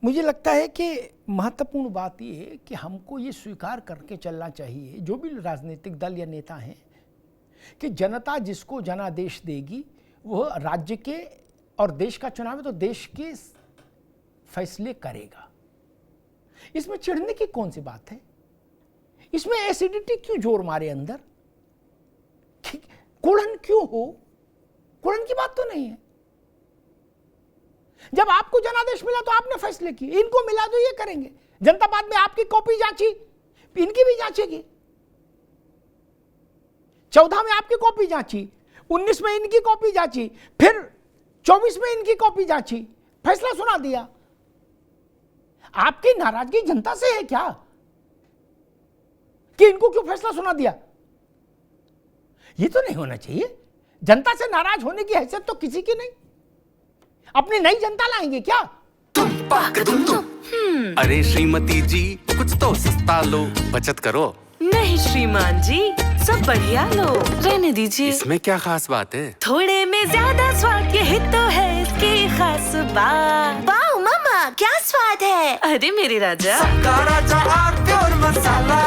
मुझे लगता है कि महत्वपूर्ण बात यह है कि हमको ये स्वीकार करके चलना चाहिए, जो भी राजनीतिक दल या नेता हैं, कि जनता जिसको जनादेश देगी वह राज्य के और देश का चुनाव है तो देश के फैसले करेगा। इसमें चिढ़ने की कौन सी बात है? इसमें एसिडिटी क्यों जोर मारे अंदर? कुड़न क्यों हो? कुड़न की बात तो नहीं है। जब आपको जनादेश मिला तो आपने फैसले किए, इनको मिला तो ये करेंगे। जनता बाद में आपकी कॉपी जांची, इनकी भी जांचेगी। 14 में आपकी कॉपी जांची, 19 में इनकी कॉपी जांची, फिर 24 में इनकी कॉपी जांची, फैसला सुना दिया। आपकी नाराजगी जनता से है क्या कि इनको क्यों फैसला सुना दिया? ये तो नहीं होना चाहिए। जनता से नाराज होने की हैसियत तो किसी की नहीं। अपनी नई जनता लाएंगे क्या? अरे श्रीमती जी, कुछ तो सस्ता लो, बचत करो। नहीं श्रीमान जी, सब बढ़िया लो, रहने दीजिए। इसमें क्या खास बात है? थोड़े में ज्यादा स्वाद, यही तो है इसकी खास बात। वाओ मामा, क्या स्वाद है। अरे मेरे राजा, राजा प्योर मसाला।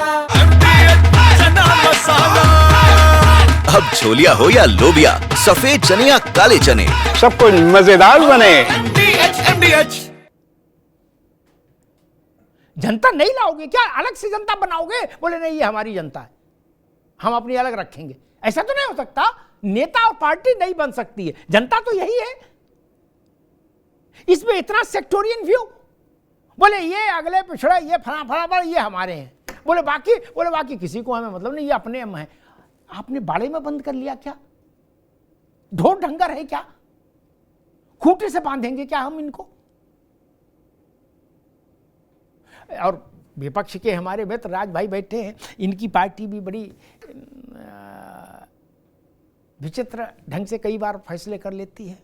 अब छोलिया हो या लोबिया, सफेद चने या काले चने, सब कुछ मजेदार बने। जनता नहीं लाओगे क्या? अलग से जनता बनाओगे? बोले नहीं, ये हमारी जनता है, हम अपनी अलग रखेंगे। ऐसा तो नहीं हो सकता। नेता और पार्टी नहीं बन सकती है, जनता तो यही है। इसमें इतना सेक्टोरियन व्यू, बोले ये अगले पिछड़े, ये फला फला, ये हमारे हैं, बोले बाकी किसी को हमें मतलब नहीं, ये अपने हम हैं। आपने बाड़े में बंद कर लिया क्या? ढोर ढंगर है क्या? खूंटे से बांधेंगे क्या हम इनको? और विपक्ष के हमारे मित्र राज भाई बैठे हैं, इनकी पार्टी भी बड़ी विचित्र ढंग से कई बार फैसले कर लेती है।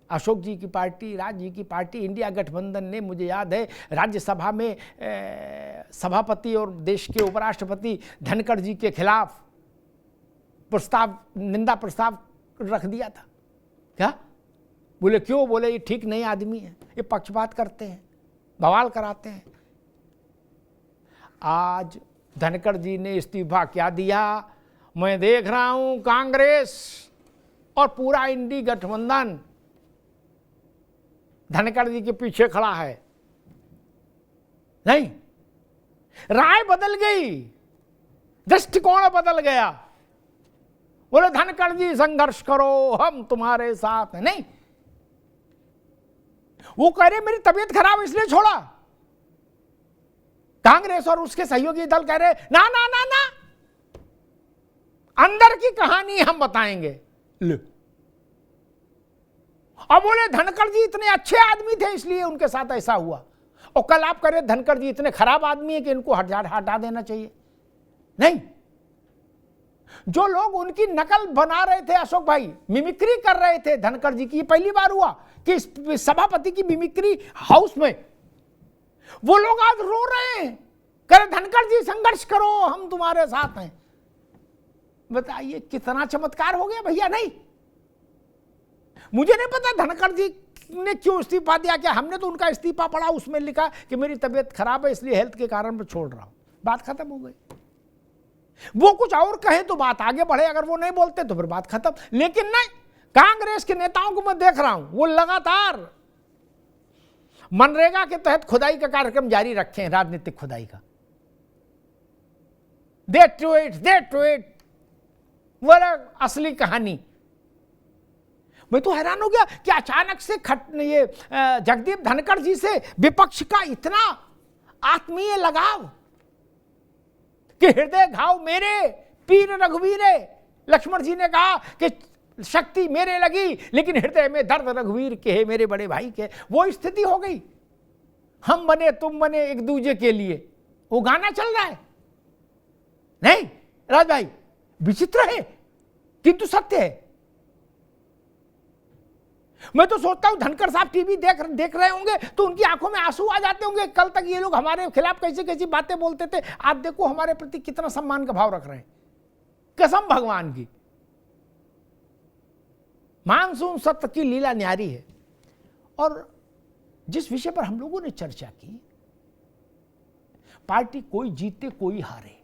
अशोक जी की पार्टी, राज जी की पार्टी, इंडिया गठबंधन ने, मुझे याद है राज्यसभा में सभापति और देश के उपराष्ट्रपति धनखड़ जी के खिलाफ प्रस्ताव, निंदा प्रस्ताव रख दिया था। क्या बोले? क्यों? बोले ये ठीक नहीं आदमी है, ये पक्षपात करते हैं, बवाल कराते हैं। आज धनखड़ जी ने इस्तीफा क्या दिया? मैं देख रहा हूं कांग्रेस और पूरा इंडी गठबंधन धनखड़ जी के पीछे खड़ा है। नहीं, राय बदल गई, दृष्टिकोण बदल गया। बोले धनखड़ जी संघर्ष करो, हम तुम्हारे साथ हैं। नहीं, वो कह रहे मेरी तबीयत खराब इसलिए छोड़ा। कांग्रेस और उसके सहयोगी दल कह रहे ना ना ना ना, अंदर की कहानी हम बताएंगे। लो, अब बोले धनखड़ जी इतने अच्छे आदमी थे इसलिए उनके साथ ऐसा हुआ, और कल आप कह रहे धनखड़ जी इतने खराब आदमी है कि इनको हटा देना चाहिए। नहीं, जो लोग उनकी नकल बना रहे थे, अशोक भाई मिमिक्री कर रहे थे धनखड़ जी की, पहली बार हुआ कि सभापति की मिमिक्री हाउस में, वो लोग आज रो रहे हैं, कह रहे धनखड़ जी संघर्ष करो, हम तुम्हारे साथ हैं। बताइए कितना चमत्कार हो गया भैया। नहीं, मुझे नहीं पता धनखड़ जी ने क्यों इस्तीफा दिया। क्या हमने तो उनका इस्तीफा पढ़ा, उसमें लिखा कि मेरी तबीयत खराब है इसलिए हेल्थ के कारण मैं छोड़ रहा हूं, बात खत्म हो गई। वो कुछ और कहे तो बात आगे बढ़े, अगर वो नहीं बोलते तो फिर बात खत्म। लेकिन नहीं, कांग्रेस के नेताओं को मैं देख रहा हूं, वो लगातार मनरेगा के तहत खुदाई का कार्यक्रम जारी रखे हैं, राजनीतिक खुदाई का। दे टू इट वो असली कहानी। मैं तो हैरान हो गया कि अचानक से ये जगदीप धनखड़ जी से विपक्ष का इतना आत्मीय लगाव कि हृदय घाव मेरे पीर रघुवीरे। लक्ष्मण जी ने कहा कि शक्ति मेरे लगी लेकिन हृदय में दर्द रघुवीर के है, मेरे बड़े भाई के। वो स्थिति हो गई, हम बने तुम बने एक दूसरे के लिए। वो गाना चल रहा है। नहीं राज भाई, विचित्र है किंतु सत्य है। मैं तो सोचता हूं धनखड़ साहब टीवी देख रहे होंगे तो उनकी आंखों में आंसू आ जाते होंगे। कल तक ये लोग हमारे खिलाफ कैसी कैसी बातें बोलते थे, आज देखो हमारे प्रति कितना सम्मान का भाव रख रहे हैं। कसम भगवान की, मानसून सत्य की लीला न्यारी है। और जिस विषय पर हम लोगों ने चर्चा की, पार्टी कोई जीते कोई हारे,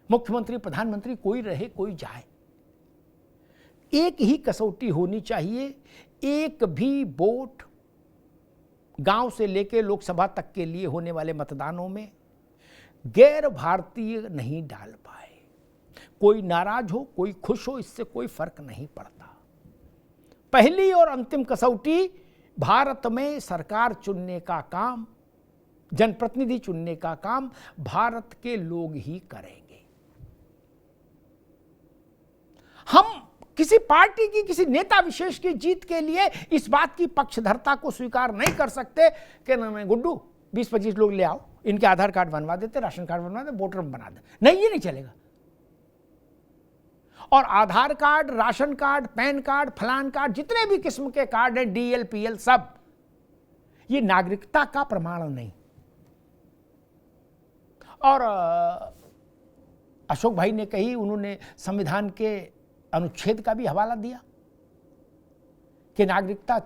मुख्यमंत्री प्रधानमंत्री कोई रहे कोई जाए, एक ही कसौटी होनी चाहिए। एक भी वोट गांव से लेकर लोकसभा तक के लिए होने वाले मतदानों में गैर भारतीय नहीं डाल पाए। कोई नाराज हो कोई खुश हो, इससे कोई फर्क नहीं पड़ता। पहली और अंतिम कसौटी, भारत में सरकार चुनने का काम, जनप्रतिनिधि चुनने का काम भारत के लोग ही करेंगे। हम किसी पार्टी की, किसी नेता विशेष की जीत के लिए इस बात की पक्षधरता को स्वीकार नहीं कर सकते कि नहीं गुड्डू 20-25 लोग ले आओ, इनके आधार कार्ड बनवा देते, राशन कार्ड बनवा देते, वोटर बना दे। नहीं, ये नहीं चलेगा। और Aadhaar card, ration card, PAN card, फलान कार्ड, जितने भी किस्म के कार्ड हैं, डीएल पीएल, सब ये नागरिकता का प्रमाण नहीं। और अशोक भाई ने कही, उन्होंने संविधान के अनुच्छेद का भी हवाला दिया कि नागरिकता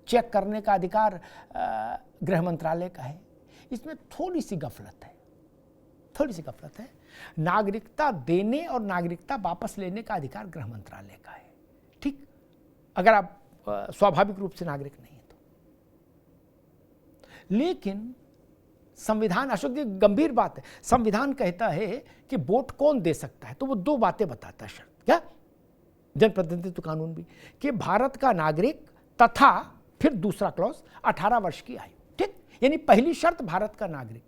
चेक करने का अधिकार गृह मंत्रालय का है। इसमें थोड़ी सी गफलत है। नागरिकता देने और नागरिकता वापस लेने का अधिकार गृह मंत्रालय का है, ठीक, अगर आप स्वाभाविक रूप से नागरिक नहीं है तो। लेकिन संविधान, अशोक जी गंभीर बात है, संविधान कहता है कि वोट कौन दे सकता है, तो वो 2 बातें बताता है शर्त, क्या, जनप्रतिनिधित्व कानून भी, कि भारत का नागरिक तथा फिर दूसरा क्लॉज 18 वर्ष की आयु, ठीक। यानी पहली शर्त भारत का नागरिक।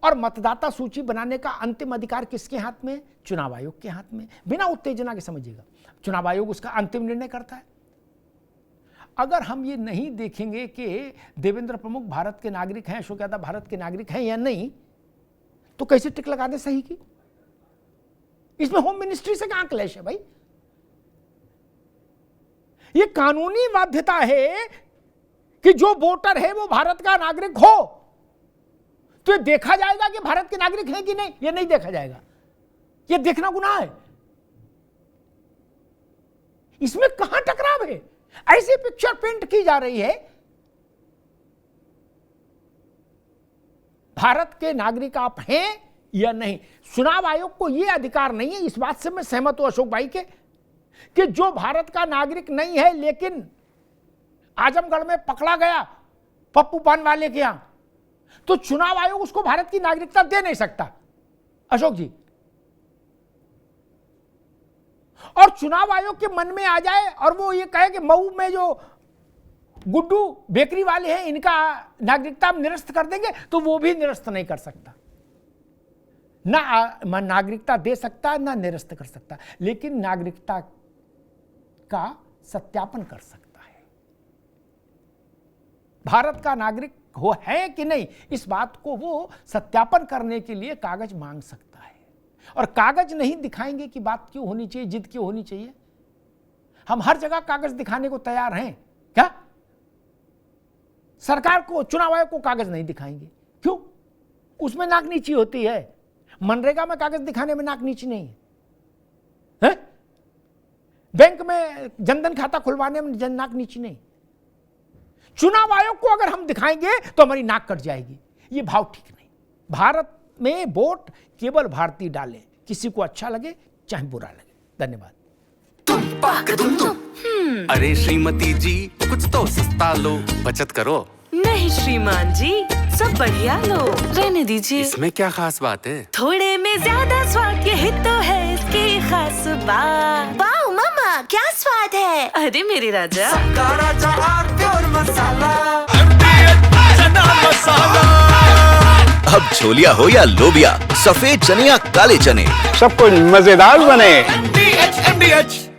और मतदाता सूची बनाने का अंतिम अधिकार किसके हाथ में? चुनाव आयोग के हाथ में। बिना उत्तेजना के समझिएगा, चुनाव आयोग उसका अंतिम निर्णय करता है। अगर हम ये नहीं देखेंगे कि देवेंद्र प्रमुख भारत के नागरिक हैं, अशोक यादव भारत के नागरिक हैं या नहीं, तो कैसे टिक लगा दे सही की? इसमें होम मिनिस्ट्री से कहां क्लैश है भाई? ये कानूनी बाध्यता है कि जो वोटर है वो भारत का नागरिक हो, तो ये देखा जाएगा कि भारत के नागरिक हैं कि नहीं। ये नहीं देखा जाएगा, ये देखना गुनाह है। इसमें कहां टकराव है? ऐसी पिक्चर पेंट की जा रही है, भारत के नागरिक आप हैं या नहीं। चुनाव आयोग को यह अधिकार नहीं है, इस बात से मैं सहमत हूं अशोक भाई के, कि जो भारत का नागरिक नहीं है लेकिन आजमगढ़ में पकड़ा गया पप्पू पान वाले के यहां, तो चुनाव आयोग उसको भारत की नागरिकता दे नहीं सकता अशोक जी। और चुनाव आयोग के मन में आ जाए और वो ये कहे कि मऊ में जो गुड्डू बेकरी वाले हैं इनका नागरिकता हम निरस्त कर देंगे, तो वो भी निरस्त नहीं कर सकता। ना नागरिकता दे सकता ना निरस्त कर सकता, लेकिन नागरिकता का सत्यापन कर सकता है। भारत का नागरिक हो है कि नहीं, इस बात को वो सत्यापन करने के लिए कागज मांग सकता है। और कागज नहीं दिखाएंगे कि बात क्यों होनी चाहिए, जिद क्यों होनी चाहिए। हम हर जगह कागज दिखाने को तैयार हैं क्या? सरकार को, चुनाव आयोग को कागज नहीं दिखाएंगे, क्यों? उसमें नाक नीची होती है। मनरेगा में कागज दिखाने में नाक नीची नहीं है? बैंक में जनधन खाता खुलवाने में नाक नीची नहीं। चुनाव आयोग को अगर हम दिखाएंगे तो हमारी नाक कट जाएगी। ये भाव ठीक नहीं। भारत में वोट केवल भारतीय डाले, किसी को अच्छा लगे चाहे बुरा लगे। धन्यवाद। अरे श्रीमती जी कुछ तो सस्ता लो, बचत करो। नहीं श्रीमान जी, सब बढ़िया लो, रहने दीजिए। इसमें क्या खास बात है? थोड़े में ज्यादा स्वाद, यही तो है इसकी खास बात। वाओ मामा, क्या स्वाद है। अरे मेरे राजा, अब छोलिया हो या लोबिया, सफेद चने या काले चने, सब कुछ मजेदार बने। MDH